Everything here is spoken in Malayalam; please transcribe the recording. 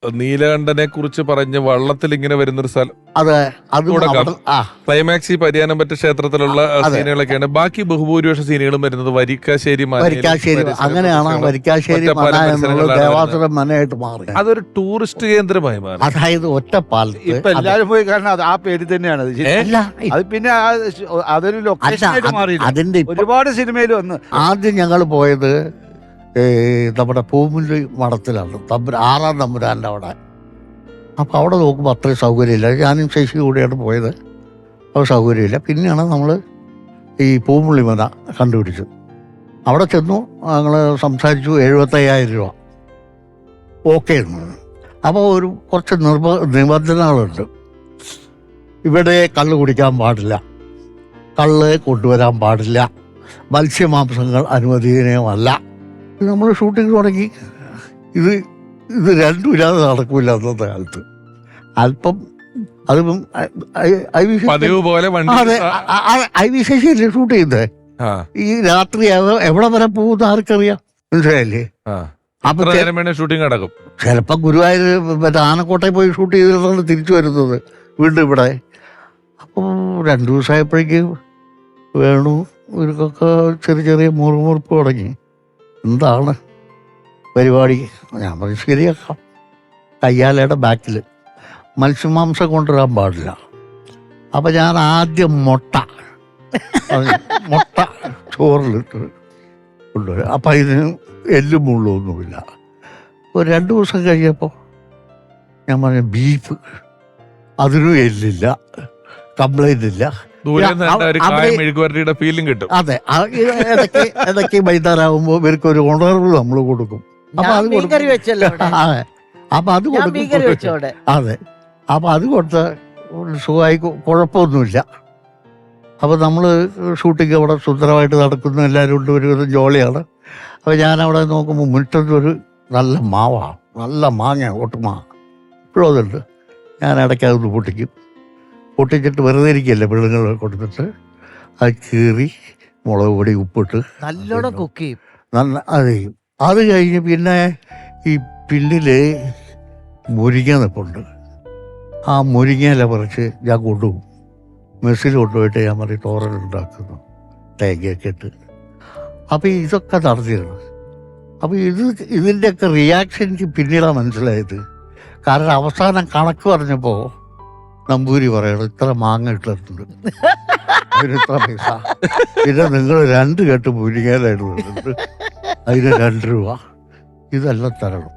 നീലകണ്ഠനെ കുറിച്ച് പറഞ്ഞ് വള്ളത്തിൽ ഇങ്ങനെ വരുന്നൊരു സ്ഥലം. അതെ, അത് ക്ലൈമാക്സ് ഈ പരിയാനംപറ്റ ക്ഷേത്രത്തിലുള്ള സീനുകളൊക്കെയാണ്. ബാക്കി ബഹുഭൂരിപക്ഷ സീനുകളും വരുന്നത് വരിക്കാശ്ശേരി അങ്ങനെയാണ്. വരിക്കാശ്ശേരി ദേവാസുരം മനയായിട്ട് മാറി. അതൊരു ടൂറിസ്റ്റ് കേന്ദ്രമായി മാറി. അതായത് ഒറ്റപ്പാലത്ത് ഇപ്പൊ എല്ലാരും പോയി കാരണം അത് ആ പേര് തന്നെയാണ് അത്. പിന്നെ അതൊരു ലൊക്കേഷനായിട്ട് മാറി. അതിന്റെ ഒരുപാട് സിനിമയിൽ വന്ന് ആദ്യം ഞങ്ങൾ പോയത് നമ്മുടെ പൂമുല്ലി മഠത്തിലാണ്, 6-ാം തമ്പുരാൻ്റെ അവിടെ. അപ്പോൾ അവിടെ നോക്കുമ്പോൾ അത്രയും സൗകര്യമില്ല. ഞാനും ശശി കൂടിയാണ് പോയത്. അപ്പോൾ സൗകര്യമില്ല. പിന്നെയാണ് നമ്മൾ ഈ പൂമുള്ളി മന കണ്ടുപിടിച്ചു. അവിടെ ചെന്നു, ഞങ്ങൾ സംസാരിച്ചു. 75,000 രൂപ ഓക്കെ. അപ്പോൾ കുറച്ച് നിബന്ധനകളുണ്ട്. ഇവിടെ കള്ള് കുടിക്കാൻ പാടില്ല, കള്ള് കൊണ്ടുവരാൻ പാടില്ല, മത്സ്യമാംസങ്ങൾ അനുവദനീയമല്ല. നമ്മൾ ഷൂട്ടിങ് തുടങ്ങി. ഇത് രണ്ടും ഇല്ലാതെ നടക്കില്ല അന്നത്തെ കാലത്ത്. അല്പം അതിപ്പം ഐവിശേഷിയല്ലേ ഷൂട്ട് ചെയ്യുന്നത്. ഈ രാത്രി എവിടെ വരെ പോകുന്ന ആർക്കറിയാം, മനസ്സിലായില്ലേ? അപ്പൊ ഷൂട്ടിംഗ് നടക്കും. ചിലപ്പോ ഗുരുവായൂർ മറ്റേ ആനക്കോട്ടയിൽ പോയി ഷൂട്ട് ചെയ്തിട്ടാണ് തിരിച്ചു വരുന്നത് വീണ്ടും ഇവിടെ. അപ്പോൾ 2 ദിവസമായപ്പോഴേക്ക് വേണു ഇവർക്കൊക്കെ ചെറിയ ചെറിയ മുറിമുറിപ്പ് തുടങ്ങി. എന്താണ് പരിപാടി? ഞാൻ പറഞ്ഞു ശരിയാക്കാം. കയ്യാലയുടെ ബാക്കിൽ മത്സ്യമാംസം കൊണ്ടുവരാൻ പാടില്ല. അപ്പം ഞാൻ ആദ്യം മുട്ട ചോറിലിട്ട് കൊണ്ടുവരാം. അപ്പം ഇതിന് എല്ലും മുള്ളൊന്നുമില്ല. ഒരു 2 ദിവസം കഴിഞ്ഞപ്പോൾ ഞാൻ പറഞ്ഞു ബീഫ്, അതിനും എല്ലില്ല, കംപ്ലൈൻ്റ് ഇല്ല. ഫീലിംഗ് കിട്ടും. അതെ, ഇടയ്ക്ക് വൈകുന്നേരമാകുമ്പോൾ ഇവർക്ക് ഒരു ഉണർവ് നമ്മൾ കൊടുക്കും. അപ്പൊ അത് കൊടുക്കും. അപ്പൊ അത് കൊടുക്കും. അതെ, അപ്പൊ അത് കൊടുത്ത സുഖമായി, കുഴപ്പമൊന്നുമില്ല. അപ്പൊ നമ്മൾ ഷൂട്ടിങ് അവിടെ സുന്ദരമായിട്ട് നടക്കുന്നു. എല്ലാവരും ഉണ്ട്, ഒരു ജോളിയാണ്. അപ്പൊ ഞാനവിടെ നോക്കുമ്പോൾ മുറ്റത്തൊരു നല്ല മാവാണ്, നല്ല മാങ്ങ, ഒട്ടുമാ ഇപ്പോഴും അതുണ്ട്. ഞാൻ ഇടയ്ക്ക് അതൊന്ന് പൊട്ടിച്ചിട്ട് വെറുതെ ഇരിക്കുകയല്ലേ, പെണ്ണുങ്ങൾ കൊടുത്തിട്ട് അത് കീറി മുളക് പൊടി ഉപ്പിട്ട് നല്ലോണം കുക്ക് ചെയ്യും. അത് ചെയ്യും. അത് കഴിഞ്ഞ് പിന്നെ ഈ പിന്നില് മുരിങ്ങ നിൽപ്പുണ്ട്. ആ മുരിങ്ങയില പറിച്ച് ഞാൻ കൊണ്ടുപോകും. മെസ്സിൽ കൊണ്ടുപോയിട്ട് ഞാൻ പറയും തോരൻ ഉണ്ടാക്കുന്നു, തേങ്ങയൊക്കെ ഇട്ട്. അപ്പോൾ ഇതൊക്കെ നടത്തിയാണ്. അപ്പോൾ ഇതിൻ്റെയൊക്കെ റിയാക്ഷൻ എനിക്ക് പിന്നീടാണ് മനസ്സിലായത്. കാരണം അവസാനം കണക്ക് പറഞ്ഞപ്പോൾ നമ്പൂരി പറയണം ഇത്ര മാങ്ങ ഇട്ടിട്ടുണ്ട്, അതിനിത്ര പൈസ. പിന്നെ നിങ്ങൾ 2 കെട്ട് മുരിങ്ങയിലായിട്ട് അതിന് 2 രൂപ, ഇതെല്ലാം തരണം.